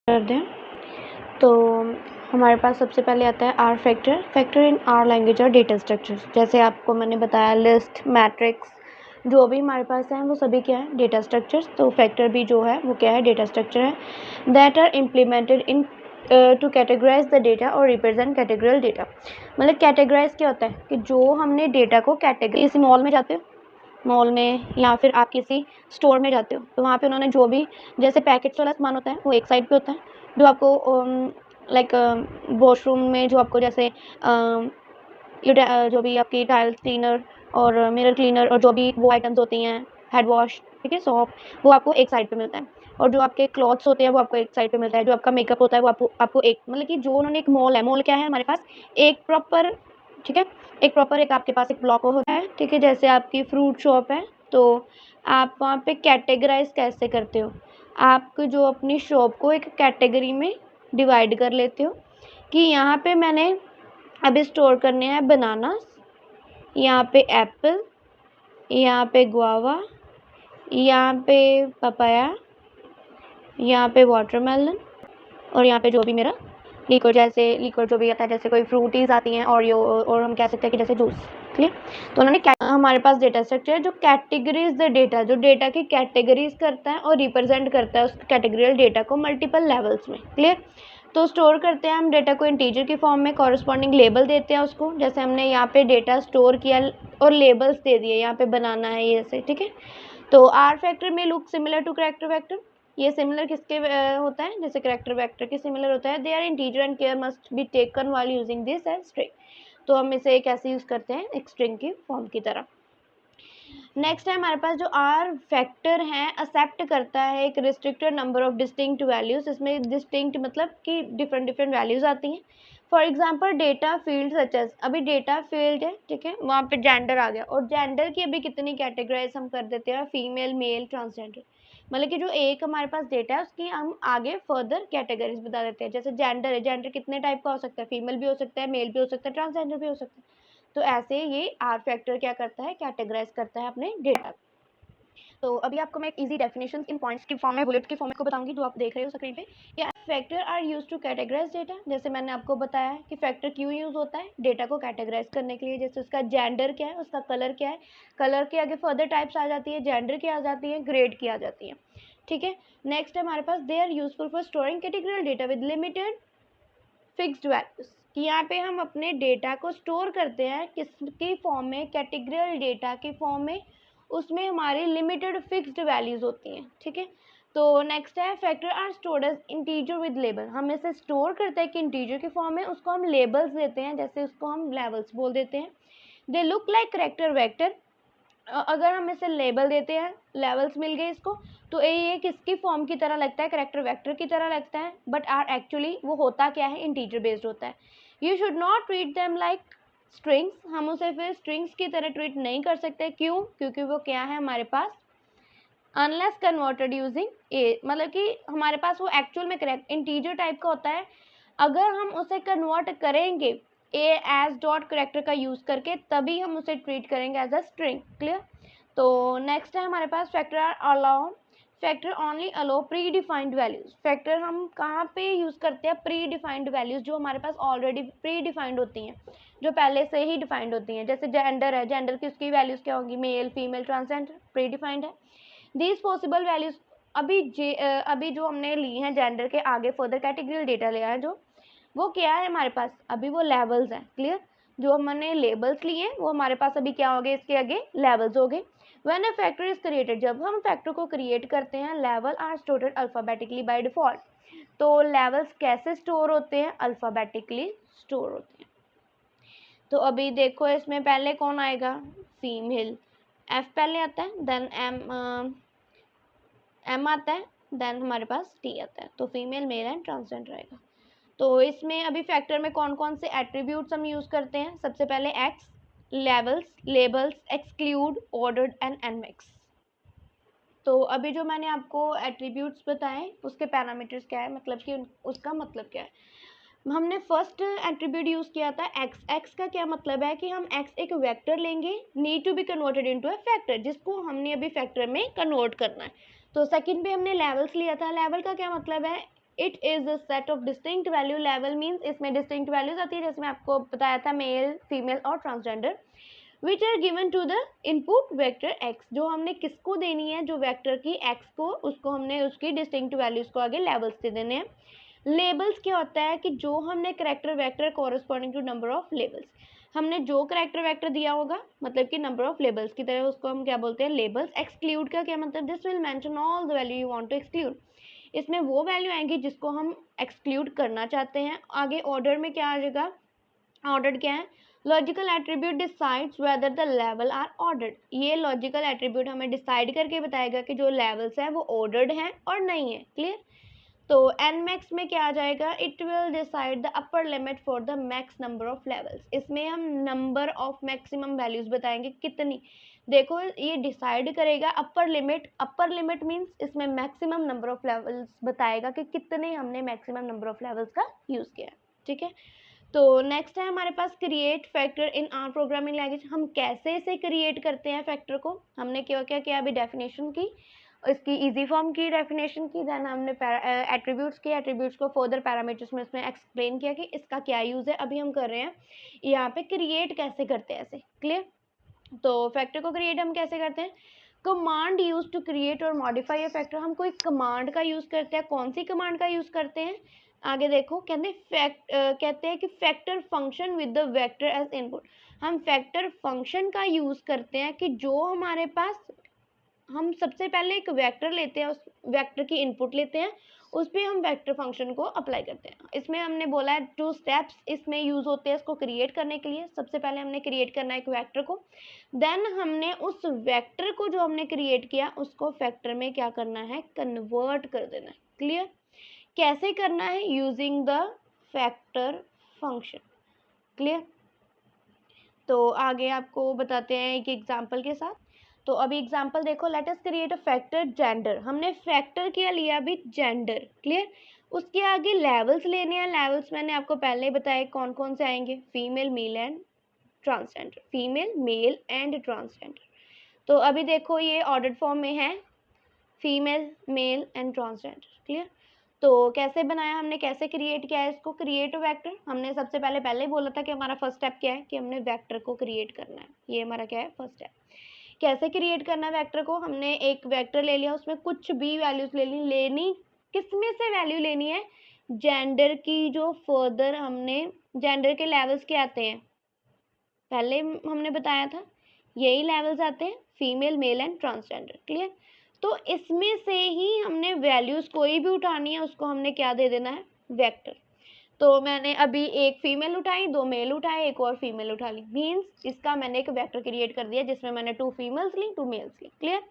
कर दें तो हमारे पास सबसे पहले आता है R factor. Factor in R language और डेटा स्ट्रक्चर्स। जैसे आपको मैंने बताया लिस्ट, मैट्रिक्स जो भी हमारे पास हैं वो सभी क्या है, डेटा स्ट्रक्चर्स। तो फैक्टर भी जो है वो क्या है, डेटा स्ट्रक्चर है। That are implemented in to categorise the data और रिप्रेजेंट कैटेगरियल डेटा। मतलब कैटेगराइज क्या होता है कि जो हमने डेटा को कैटेगरी, किसी मॉल में जाते हो, मॉल में या फिर आप किसी स्टोर में जाते हो तो वहाँ पे उन्होंने जो भी जैसे पैकेट्स वाला सामान होता है वो एक साइड पे होता है, जो आपको लाइक वॉशरूम में जो आपको जैसे जो भी आपकी टाइल्स क्लीनर और मिरर क्लीनर और जो भी वो आइटम्स होती हैं, हेड वॉश, ठीक है, सॉप, वो आपको एक साइड पे मिलता है। और जो आपके क्लॉथ्स होते हैं वो आपको एक साइड पे मिलता है। जो आपका मेकअप होता है वो आपको एक, मतलब कि जो उन्होंने एक मॉल है, मॉल क्या है हमारे पास एक प्रॉपर, ठीक है, एक प्रॉपर एक आपके पास एक ब्लॉक होता है, ठीक है। जैसे आपकी फ्रूट शॉप है तो आप वहाँ पे कैटेगराइज कैसे करते हो, आप जो अपनी शॉप को एक कैटेगरी में डिवाइड कर लेते हो कि यहाँ पे मैंने अभी स्टोर करने हैं बनानास, यहाँ पे एप्पल, यहाँ पे गुआवा, यहाँ पे पपाया, यहाँ पे वाटरमेलन और यहाँ पे जो भी मेरा लिक्विड, जैसे लिक्विड जो भी आता है, जैसे कोई फ्रूटीज आती हैं और हम कह सकते हैं कि जैसे जूस। क्लियर। तो उन्होंने हमारे पास डेटा स्ट्रक्चर है जो कैटेगरीज द डेटा, जो डेटा की कैटेगरीज करता है और रिप्रेजेंट करता है उस कैटेगरियल डेटा को मल्टीपल लेवल्स में। क्लियर। तो स्टोर करते हैं हम डेटा को इंटीजर की फॉर्म में, कॉरस्पॉन्डिंग लेबल देते हैं उसको, जैसे हमने यहाँ पे डेटा स्टोर किया और लेबल्स दे दिए, यहाँ पे बनाना है ये से, ठीक है। तो आर फैक्टर में look similar to character vector. ये सिमिलर किसके होता है, जैसे कैरेक्टर वेक्टर के सिमिलर होता है। They are integer and care must be taken while using this as string. तो हम इसे कैसे यूज करते हैं, एक स्ट्रिंग की फॉर्म की तरह। नेक्स्ट है हमारे पास जो आर फैक्टर है एक्सेप्ट करता है एक restricted number of distinct values. इसमें डिस्टिंक्ट मतलब कि डिफरेंट डिफरेंट वैल्यूज आती हैं। For example data field such as, अभी डेटा फील्ड है, ठीक है, वहाँ पे जेंडर आ गया और जेंडर की अभी कितनी कैटेगराइज हम कर देते हैं, फीमेल, मेल, ट्रांसजेंडर। मतलब कि जो एक हमारे पास डेटा है उसकी हम आगे फर्दर कैटेगरीज बता देते हैं। जैसे जेंडर है, जेंडर कितने टाइप का हो सकता है, फीमेल भी हो सकता है, मेल भी हो सकता है, ट्रांसजेंडर भी हो सकता है। तो ऐसे ये आर फैक्टर क्या करता है, कैटेगराइज करता है अपने डेटा। तो अभी आपको मैं एक इजी डेफिनेशन इन पॉइंट्स की फॉर्म में, बुलेट की फॉर्म में को बताऊंगी जो आप देख रहे हो स्क्रीन पे। या factor are use to categorise data. जैसे मैंने आपको बताया कि फैक्टर क्यों यूज होता है, डेटा को कैटेगराइज करने के लिए। जैसे उसका जेंडर क्या है, उसका कलर क्या है, कलर के आगे फर्दर टाइप्स आ जाती है, जेंडर की आ जाती है, ग्रेड की आ जाती है, ठीक है। नेक्स्ट है हमारे पास they are useful for storing categorical data with limited fixed values. कि यहाँ पे हम अपने डेटा को स्टोर करते हैं किसकी फॉर्म में, कैटेगरियल डेटा की फॉर्म में, उसमें हमारी लिमिटेड फिक्स्ड वैल्यूज होती हैं, ठीक है। तो नेक्स्ट है factor are stored as integer with label. हम इसे स्टोर करते हैं कि इंटीजर की फॉर्म में, उसको हम लेबल्स देते हैं, जैसे उसको हम लेवल्स बोल देते हैं। They look like character vector. अगर हम इसे लेबल देते हैं, लेवल्स मिल गए इसको, तो ये किसकी फॉर्म की तरह लगता है, कैरेक्टर वेक्टर की तरह लगता है, बट आर एक्चुअली वो होता क्या है, इंटीजर बेस्ड होता है। You should not treat them like strings. हम उसे फिर स्ट्रिंग्स की तरह ट्रीट नहीं कर सकते। क्यों? क्योंकि वो क्या है हमारे पास अनलेस कन्वर्टेड यूजिंग ए, मतलब कि हमारे पास वो एक्चुअल में करेक्ट इंटीजर टाइप का होता है। अगर हम उसे कन्वर्ट करेंगे ए एज डॉट करेक्टर का यूज करके, तभी हम उसे ट्रीट करेंगे एज अ स्ट्रिंग। क्लियर। तो नेक्स्ट है हमारे पास factor are allow. Factor only allow predefined values. Factor हम कहाँ पे यूज करते हैं, प्री डिफाइंड वैल्यूज, जो हमारे पास ऑलरेडी प्री डिफाइंड होती हैं, जो पहले से ही डिफाइंड होती हैं। जैसे जेंडर है, जेंडर की उसकी वैल्यूज क्या होगी, male, female, transgender, predefined है। दीज पॉसिबल वैल्यूज, अभी जो हमने ली हैं जेंडर के आगे फर्दर कैटेगरियल डेटा लिया है, जो वो क्या है हमारे पास, अभी वो लेवल्स हैं। क्लियर। जो हमने लेबल्स लिए वो हमारे पास अभी क्या हो गए, इसके आगे लेवल्स हो गए। When a factor is created, जब हम फैक्टर को क्रिएट करते हैं, level are stored alphabetically by default. तो लेवल्स कैसे स्टोर होते हैं, अल्फाबेटिकली स्टोर होते हैं। तो अभी देखो इसमें पहले कौन आएगा, फीमेल, एफ पहले आता है, देन एम आता है, देन हमारे पास टी आता है। तो फीमेल, मेल एंड ट्रांसजेंडर आएगा। तो इसमें अभी फैक्टर में कौन कौन से एट्रीब्यूट्स हम यूज करते हैं, सबसे पहले x, levels, labels, exclude, ordered and nmax. तो अभी जो मैंने आपको एट्रीब्यूट्स बताए उसके पैरामीटर्स क्या है, मतलब कि उसका मतलब क्या है। हमने फर्स्ट एट्रीब्यूट यूज किया था एक्स। एक्स का क्या मतलब है कि हम एक्स एक वेक्टर लेंगे, need to be converted into a factor, जिसको हमने अभी फैक्टर में कन्वर्ट करना है। तो सेकंड पे हमने लेवल्स लिया था। लेवल का क्या मतलब है, it is a set of distinct value. Level means इसमें डिस्टिंक्ट वैल्यूज आती है, जैसे मैं आपको बताया था मेल, फीमेल और transgender, which are given to the input vector X. जो हमने किसको देनी है, जो वेक्टर की एक्स को, उसको हमने उसकी डिस्टिंक्ट वैल्यूज को आगे लेबल्स दे देने हैं। लेबल्स क्या होता है कि जो हमने character vector corresponding to number of labels, हमने जो करेक्टर वेक्टर दिया होगा मतलब कि नंबर ऑफ लेबल्स की तरह, उसको हम क्या बोलते हैं, लेबल्स। एक्सक्लूड का क्या मतलब, this will mention all the value you want to exclude. इसमें वो वैल्यू आएंगी जिसको हम एक्सक्लूड करना चाहते हैं। आगे ऑर्डर में क्या आ जाएगा, ऑर्डर्ड क्या है, logical attribute decides whether the level are ordered. ये लॉजिकल एट्रीब्यूट हमें डिसाइड करके बताएगा कि जो लेवल्स हैं वो ऑर्डर्ड हैं और नहीं है। क्लियर। तो एन मैक्स में क्या आ जाएगा, it will decide the upper limit for the max number of levels. इसमें हम नंबर ऑफ मैक्सिमम वैल्यूज बताएंगे कितनी, देखो ये डिसाइड करेगा upper limit. Upper limit means इसमें मैक्सिमम नंबर ऑफ लेवल्स बताएगा कि कितने हमने मैक्सिमम नंबर ऑफ लेवल्स का यूज किया। ठीक है। तो नेक्स्ट है हमारे पास create factor in R programming language. हम कैसे इसे क्रिएट करते हैं फैक्टर को, हमने क्या क्या किया, अभी डेफिनेशन की, इसकी इजी फॉर्म की डेफिनेशन की, देन हमने एट्रीब्यूट्स के एट्रीब्यूट्स को फर्दर पैरामीटर्स में इसमें एक्सप्लेन किया कि इसका क्या यूज़ है। अभी हम कर रहे हैं यहाँ पे क्रिएट कैसे करते हैं ऐसे। क्लियर। तो फैक्टर को क्रिएट हम कैसे करते हैं, कमांड यूज टू क्रिएट और मॉडिफाई ए फैक्टर। हम कोई कमांड का यूज़ करते हैं, कौन सी कमांड का यूज़ करते हैं, आगे देखो कहते हैं कि factor function with the vector as input. हम फैक्टर फंक्शन का यूज़ करते हैं कि जो हमारे पास, हम सबसे पहले एक वेक्टर लेते हैं, उस वेक्टर की इनपुट लेते हैं, उस पर हम वेक्टर फंक्शन को अप्लाई करते हैं। इसमें हमने बोला है 2 स्टेप्स इसमें यूज़ होते हैं इसको क्रिएट करने के लिए। सबसे पहले हमने क्रिएट करना है एक वेक्टर को, देन हमने उस वेक्टर को जो हमने क्रिएट किया उसको फैक्टर में क्या करना है, कन्वर्ट कर देना है। क्लियर। कैसे करना है, using the factor function. Clear. तो आगे आपको बताते हैं एक एग्जांपल के साथ। तो अभी एग्जांपल देखो, let us create a factor gender. हमने फैक्टर क्या लिया अभी, जेंडर। क्लियर। उसके आगे लेवल्स लेने हैं। लेवल्स मैंने आपको पहले ही बताया कौन कौन से आएंगे, female, male and transgender, female, male and transgender. तो अभी देखो ये ऑर्डर्ड फॉर्म में है, female, male and transgender. Clear. तो कैसे बनाया हमने, कैसे क्रिएट किया है इसको, क्रिएट वेक्टर। हमने सबसे पहले ही बोला था कि हमारा फर्स्ट स्टेप क्या है, कि हमने वेक्टर को क्रिएट करना है। ये हमारा क्या है, फर्स्ट स्टेप। कैसे क्रिएट करना है वेक्टर को, हमने एक वेक्टर ले लिया, उसमें कुछ भी वैल्यूज लेनी किसमें से वैल्यू लेनी है, जेंडर की। जो फर्दर हमने जेंडर के लेवल्स क्या आते हैं, पहले हमने बताया था यही लेवल्स आते हैं, female, male and transgender. Clear. तो इसमें से ही हमने वैल्यूज कोई भी उठानी है, उसको हमने क्या दे देना है, वेक्टर। तो मैंने अभी एक फीमेल उठाई, 2 मेल उठाए, एक और फीमेल उठा ली, मीन्स इसका मैंने एक वेक्टर क्रिएट कर दिया जिसमें मैंने 2 फीमेल्स ली, 2 मेल्स ली। क्लियर।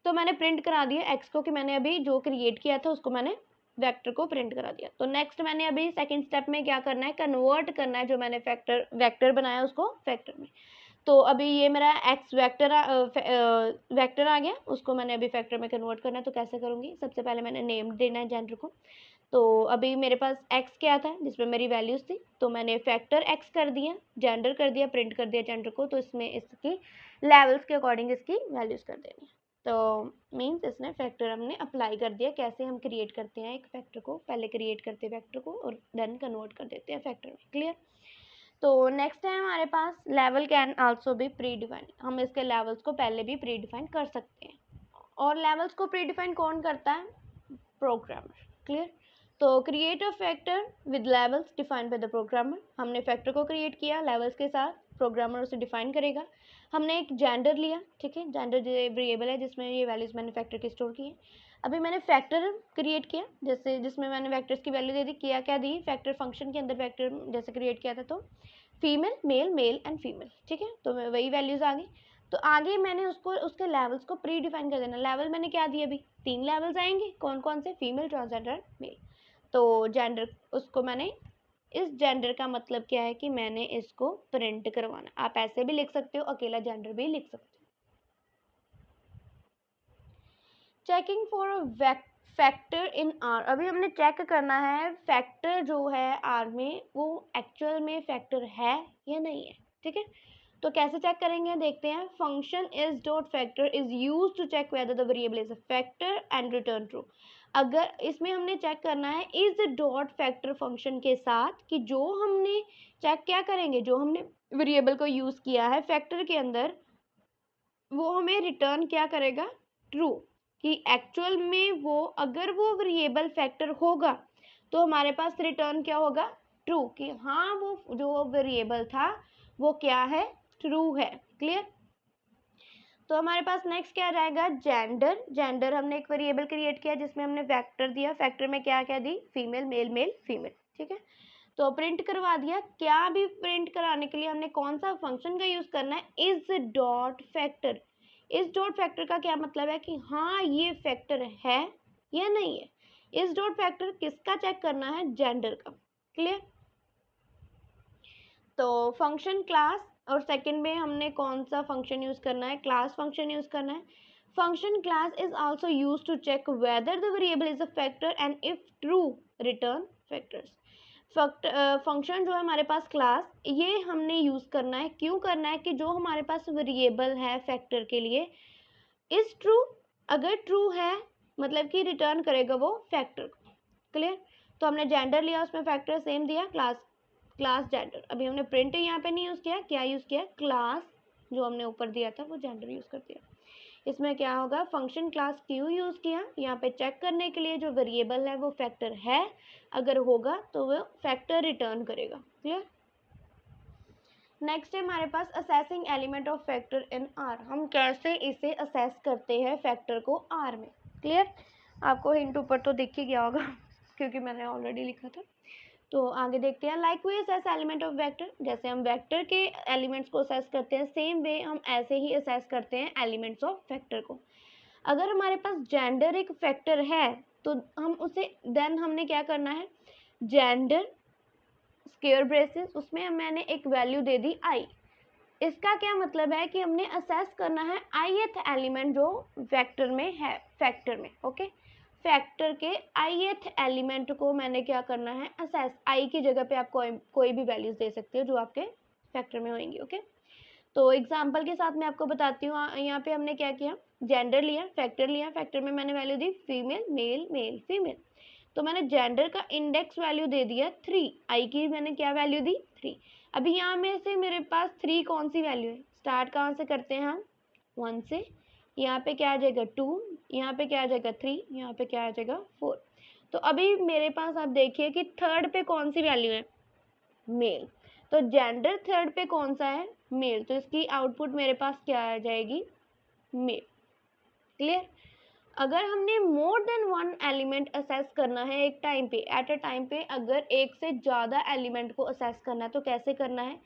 तो मैंने प्रिंट करा दिया एक्स को, कि मैंने अभी जो क्रिएट किया था उसको मैंने वेक्टर को प्रिंट करा दिया। तो नेक्स्ट मैंने अभी सेकंड स्टेप में क्या करना है, कन्वर्ट करना है जो मैंने वेक्टर बनाया उसको फैक्टर में। तो अभी ये मेरा एक्स वेक्टर आ गया, उसको मैंने अभी फैक्टर में कन्वर्ट करना है। तो कैसे करूँगी, सबसे पहले मैंने नेम देना है जेंडर को। तो अभी मेरे पास एक्स क्या था जिसमें मेरी वैल्यूज़ थी, तो मैंने फैक्टर एक्स कर दिया, जेंडर कर दिया, प्रिंट कर दिया जेंडर को। तो इसमें इसकी लेवल्स के अकॉर्डिंग इसकी वैल्यूज़ कर देनी है। तो मीन्स इसने फैक्टर हमने अप्लाई कर दिया। कैसे हम क्रिएट करते हैं एक फैक्टर को, पहले क्रिएट करते हैं फैक्टर को और देन कन्वर्ट कर देते हैं फैक्टर में। क्लियर। तो नेक्स्ट है हमारे पास level can also be predefined. हम इसके लेवल्स को पहले भी प्री डिफाइन कर सकते हैं। और लेवल्स को प्री डिफाइन कौन करता है, प्रोग्रामर। क्लियर। तो create a factor with levels defined by the programmer. हमने फैक्टर को क्रिएट किया लेवल्स के साथ, प्रोग्रामर उसे डिफाइन करेगा। हमने एक जेंडर लिया, ठीक है, जेंडर वेरिएबल है जिसमें ये वैल्यूज मैंने फैक्टर की स्टोर की है। अभी मैंने फैक्टर क्रिएट किया, जैसे जिसमें मैंने वेक्टर्स की वैल्यू दे दी, किया क्या दी, फैक्टर फंक्शन के अंदर वेक्टर जैसे क्रिएट किया था, तो female, male, male and female. ठीक है, तो वही वैल्यूज आ गई। तो आगे मैंने उसको उसके लेवल्स को प्री डिफाइन कर देना। लेवल मैंने क्या दिया, अभी 3 लेवल्स आएंगे, कौन कौन से, फीमेल, ट्रांसजेंडर, मेल। तो जेंडर उसको मैंने, इस जेंडर का मतलब क्या है कि मैंने इसको प्रिंट करवाना। आप ऐसे भी लिख सकते हो, अकेला जेंडर भी लिख सकते हो। Checking for factor in are. अभी हमने चेक करना है फैक्टर जो है आर में वो एक्चुअल में फैक्टर है या नहीं है। ठीक है, तो कैसे चेक करेंगे देखते हैं। Function is dot factor is use to check whether the variable is a factor and return true. अगर इसमें हमने चेक करना है इज डॉट फैक्टर फंक्शन के साथ कि जो हमने चेक क्या करेंगे, जो हमने वेरिएबल को यूज किया है फैक्टर के अंदर वो हमें रिटर्न क्या करेगा, ट्रू। कि एक्चुअल में वो अगर वो वेरिएबल फैक्टर होगा तो हमारे पास रिटर्न क्या होगा, ट्रू। कि हाँ वो जो वेरिएबल था वो क्या है, ट्रू है। क्लियर। तो हमारे पास नेक्स्ट क्या रहेगा, जेंडर। जेंडर हमने एक वेरिएबल क्रिएट किया जिसमें हमने फैक्टर दिया, फैक्टर में क्या क्या दी, फीमेल मेल मेल फीमेल। ठीक है, तो प्रिंट करवा दिया। क्या भी प्रिंट कराने के लिए हमने कौन सा फंक्शन का यूज करना है, इज डॉट फैक्टर। इस डॉट फैक्टर का क्या मतलब है कि हाँ ये फैक्टर है या नहीं है। इस डॉट फैक्टर किसका चेक करना है, जेंडर का। क्लियर। तो फंक्शन क्लास, और सेकंड में हमने कौन सा फंक्शन यूज करना है, क्लास फंक्शन यूज करना है। Function class is also use to check whether the variable is a factor and if true return factors. Function जो है हमारे पास क्लास, ये हमने यूज करना है, क्यों करना है कि जो हमारे पास वेरिएबल है फैक्टर के लिए इज ट्रू, अगर ट्रू है मतलब कि रिटर्न करेगा वो फैक्टर को। क्लियर। तो हमने जेंडर लिया, उसमें फैक्टर सेम दिया, क्लास क्लास जेंडर। अभी हमने प्रिंट यहाँ पे नहीं यूज़ किया, क्या यूज़ किया, क्लास जो हमने ऊपर दिया था वो जेंडर यूज़ कर दिया। इसमें क्या होगा, फंक्शन क्लास क्यों यूज़ किया, यहाँ पे चेक करने के लिए जो वेरिएबल है वो फैक्टर है, अगर होगा तो वो फैक्टर रिटर्न करेगा। क्लियर। नेक्स्ट है हमारे पास accessing element of factor in R. हम कैसे इसे असेस करते हैं फैक्टर को आर में। क्लियर। आपको हिंट ऊपर तो दिख ही गया होगा क्योंकि मैंने ऑलरेडी लिखा था। तो आगे देखते हैं, like we access element of vector. जैसे हम वेक्टर के एलिमेंट्स को असेस करते हैं सेम वे हम ऐसे ही असेस करते हैं एलिमेंट्स ऑफ वेक्टर को। अगर हमारे पास जेंडर एक फैक्टर है तो हम उसे देन हमने क्या करना है, जेंडर स्क्वायर ब्रेसेस उसमें मैंने एक वैल्यू दे दी आई। इसका क्या मतलब है कि हमने असेस करना है आईएथ एलिमेंट जो वेक्टर में है, फैक्टर में। ओके, फैक्टर के आईएथ एलिमेंट को मैंने क्या करना है, असेस। आई की जगह पे आप कोई भी वैल्यूज दे सकते हो जो आपके फैक्टर में होंगी। ओके, तो एग्जांपल के साथ मैं आपको बताती हूँ। यहाँ पे हमने क्या किया, जेंडर लिया, फैक्टर लिया, फैक्टर में मैंने वैल्यू दी फीमेल मेल मेल फीमेल। तो मैंने जेंडर का इंडेक्स वैल्यू दे दिया 3, आई की मैंने क्या वैल्यू दी 3। अभी यहाँ में से मेरे पास 3 कौन सी वैल्यू है, स्टार्ट कहाँ से करते हैं हम, 1 से। यहाँ पे क्या आ जाएगा 2, यहाँ पे क्या आ जाएगा 3, यहाँ पे क्या आ जाएगा 4। तो अभी मेरे पास आप देखिए कि थर्ड पे कौन सी वैल्यू है, मेल। तो जेंडर थर्ड पे कौन सा है, मेल। तो इसकी आउटपुट मेरे पास क्या आ जाएगी, मेल। क्लियर। अगर हमने more than one element assess करना है एक टाइम पे, एट अ टाइम पे अगर एक से ज़्यादा एलिमेंट को असेस करना है तो कैसे करना है,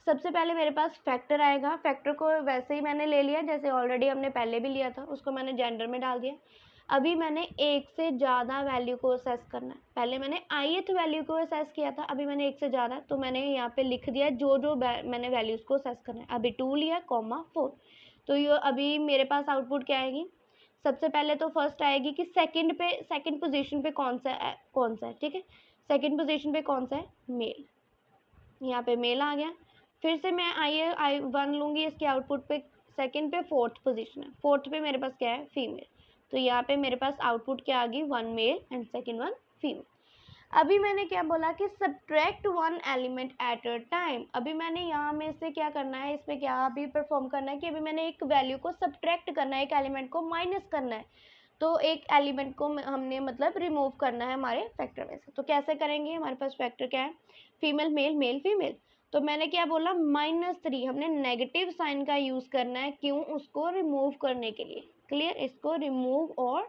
सबसे पहले मेरे पास फैक्टर आएगा। फैक्टर को वैसे ही मैंने ले लिया जैसे ऑलरेडी हमने पहले भी लिया था, उसको मैंने जेंडर में डाल दिया। अभी मैंने एक से ज़्यादा वैल्यू को असेस करना है। पहले मैंने ith वैल्यू को असेस किया था, अभी मैंने एक से ज़्यादा, तो मैंने यहाँ पे लिख दिया जो जो मैंने वैल्यूज़ को असेस करना है। अभी 2 लिया, 4। तो ये अभी मेरे पास आउटपुट क्या आएगी, सबसे पहले तो फर्स्ट आएगी कि सेकंड पोजीशन पे कौन सा है। ठीक है, सेकंड पोजीशन पे कौन सा है, मेल। यहाँ पे मेल आ गया। फिर से मैं आई 1 लूँगी, इसके आउटपुट पे सेकंड पे फोर्थ पोजीशन है, फोर्थ पे मेरे पास क्या है, फीमेल। तो यहाँ पे मेरे पास आउटपुट क्या आ गई, 1 मेल एंड सेकंड 1 फीमेल। अभी मैंने क्या बोला कि subtract 1 element at a time. अभी मैंने यहाँ में से क्या करना है, इसमें क्या अभी परफॉर्म करना है कि अभी मैंने एक वैल्यू को सब्ट्रैक्ट करना है, एक एलिमेंट को माइनस करना है। तो एक एलिमेंट को हमने मतलब रिमूव करना है हमारे फैक्टर में से। तो कैसे करेंगे, हमारे पास फैक्टर क्या है, फीमेल मेल मेल फीमेल। तो मैंने क्या बोला, -3, हमने नेगेटिव साइन का यूज़ करना है, क्यों, उसको रिमूव करने के लिए। क्लियर, इसको रिमूव और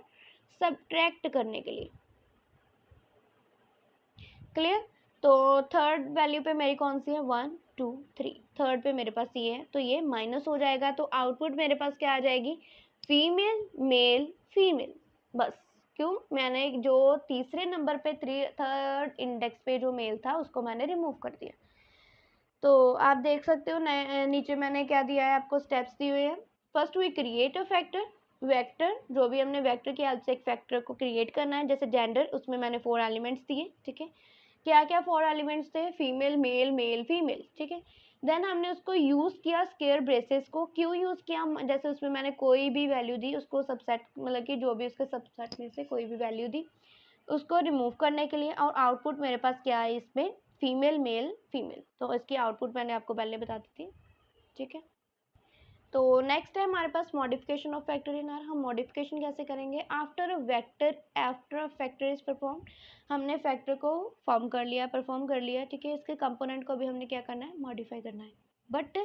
सब्ट्रैक्ट करने के लिए। क्लियर। तो थर्ड वैल्यू पे मेरी कौन सी है, 1 2 3, थर्ड पे मेरे पास ये है, तो ये माइनस हो जाएगा। तो आउटपुट मेरे पास क्या आ जाएगी, फीमेल मेल फीमेल। बस, क्यों, मैंने जो तीसरे नंबर पे थर्ड इंडेक्स पे जो मेल था उसको मैंने रिमूव कर दिया। तो आप देख सकते हो नीचे मैंने क्या दिया है आपको, स्टेप्स दिए हुए हैं। First we create a factor, vector, जो भी हमने वेक्टर की हेल्प से एक फैक्टर को क्रिएट करना है। जैसे जेंडर, उसमें मैंने 4 एलिमेंट्स दिए। ठीक है, क्या क्या 4 एलिमेंट्स थे, फीमेल मेल मेल फीमेल। ठीक है, देन हमने उसको यूज़ किया स्केयर ब्रेसेस को। क्यों यूज़ किया? जैसे उसमें मैंने कोई भी वैल्यू दी, उसको सबसेट मतलब कि जो भी उसके सबसेट में से कोई भी वैल्यू दी उसको रिमूव करने के लिए। और आउटपुट मेरे पास क्या है इसमें? Female male female. तो इसकी आउटपुट मैंने आपको पहले बता दी थी, ठीक है। तो नेक्स्ट है हमारे पास modification of factor in R. हम मॉडिफिकेशन कैसे करेंगे? After a factor is perform, हमने फैक्टर को फॉर्म कर लिया, परफॉर्म कर लिया, ठीक है। इसके कंपोनेंट को भी हमने क्या करना है? मॉडिफाई करना है। But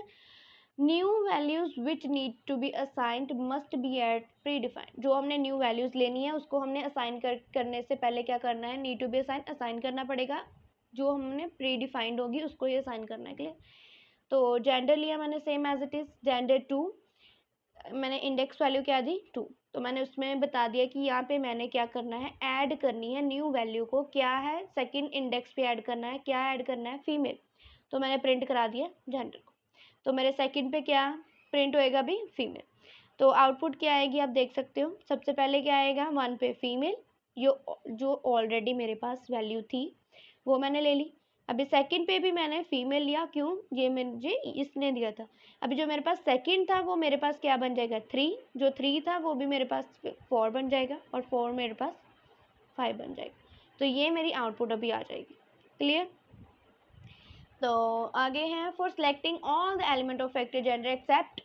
new values which need to be assigned must be at predefined. जो हमने न्यू वैल्यूज लेनी है उसको हमने असाइन करने से पहले क्या करना है? नीड टू बी असाइन करना पड़ेगा। जो हमने प्री डिफाइंड होगी उसको ही असाइन करना के लिए। तो जेंडर लिया मैंने same as it is, gender 2, मैंने इंडेक्स वैल्यू क्या दी? 2। तो मैंने उसमें बता दिया कि यहाँ पे मैंने क्या करना है? ऐड करनी है न्यू वैल्यू को। क्या है? सेकंड इंडेक्स पे ऐड करना है। क्या ऐड करना है? फीमेल। तो मैंने प्रिंट करा दिया जेंडर को। तो मेरे सेकंड पे क्या प्रिंट होएगा? भी फीमेल। तो आउटपुट क्या आएगी आप देख सकते हो। सबसे पहले क्या आएगा? 1 पे फीमेल, जो ऑलरेडी मेरे पास वैल्यू थी वो मैंने ले ली। अभी सेकंड पे भी मैंने फीमेल लिया। क्यों? ये मुझे इसने दिया था। अभी जो मेरे पास सेकंड था वो मेरे पास क्या बन जाएगा? 3। जो 3 था वो भी मेरे पास 4 बन जाएगा, और 4 मेरे पास 5 बन जाएगा। तो ये मेरी आउटपुट अभी आ जाएगी। क्लियर? तो आगे हैं for selecting all the element of factor gender except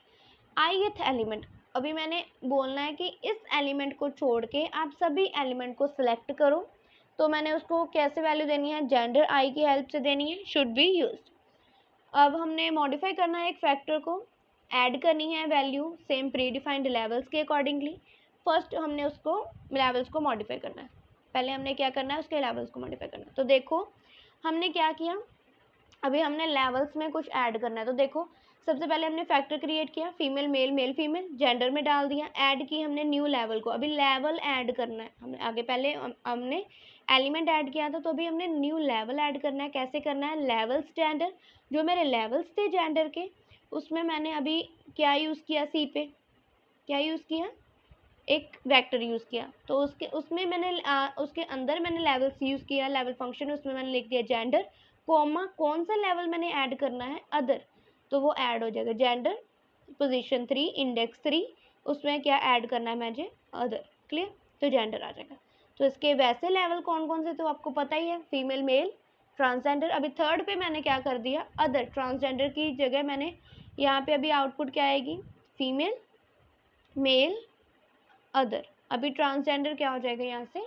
ith element. अभी मैंने बोलना है कि इस एलिमेंट को छोड़ के आप सभी एलिमेंट को सिलेक्ट करो। तो मैंने उसको कैसे वैल्यू देनी है? जेंडर आई की हेल्प से देनी है, शुड बी यूज्ड। अब हमने मॉडिफाई करना है एक फैक्टर को, ऐड करनी है value same pre defined levels के अकॉर्डिंगली। फर्स्ट हमने उसको लेवल्स को मॉडिफाई करना है। पहले हमने क्या करना है? उसके लेवल्स को मॉडिफाई करना है। तो देखो हमने क्या किया, अभी हमने लेवल्स में कुछ ऐड करना है। तो देखो सबसे पहले हमने फैक्टर क्रिएट किया, female male male female, gender में डाल दिया, ऐड की हमने न्यू लेवल को। अभी लेवल ऐड करना है हमने आगे, पहले हमने एलिमेंट ऐड किया था, तो अभी हमने न्यू लेवल ऐड करना है। कैसे करना है? लेवल्स जेंडर, जो मेरे लेवल्स थे जेंडर के उसमें मैंने अभी क्या यूज़ किया? सी पे क्या यूज़ किया? एक वेक्टर यूज़ किया। तो उसमें मैंने उसके अंदर मैंने लेवल्स यूज़ किया, लेवल फंक्शन, उसमें मैंने लिख दिया जेंडर कोमा कौन सा लेवल मैंने ऐड करना है? अदर। तो वो ऐड हो जाएगा जेंडर पोजीशन 3 इंडेक्स 3, उसमें क्या ऐड करना है मुझे? अदर। क्लियर? तो जेंडर आ जाएगा। तो इसके वैसे लेवल कौन कौन से तो आपको पता ही है, फीमेल मेल ट्रांसजेंडर। अभी थर्ड पे मैंने क्या कर दिया? अदर। ट्रांसजेंडर की जगह मैंने यहाँ पे अभी आउटपुट क्या आएगी? Female male other. अभी ट्रांसजेंडर क्या हो जाएगा? यहाँ से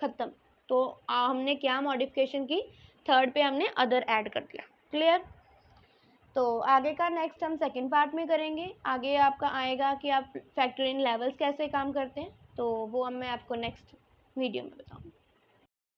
खत्म। तो हमने क्या मॉडिफिकेशन की? थर्ड पे हमने अदर ऐड कर दिया। क्लियर? तो आगे का नेक्स्ट हम सेकंड पार्ट में करेंगे। आगे आपका आएगा कि आप फैक्टर इन लेवल्स कैसे काम करते हैं, तो वो मैं आपको नेक्स्ट वीडियो में बताऊँगी।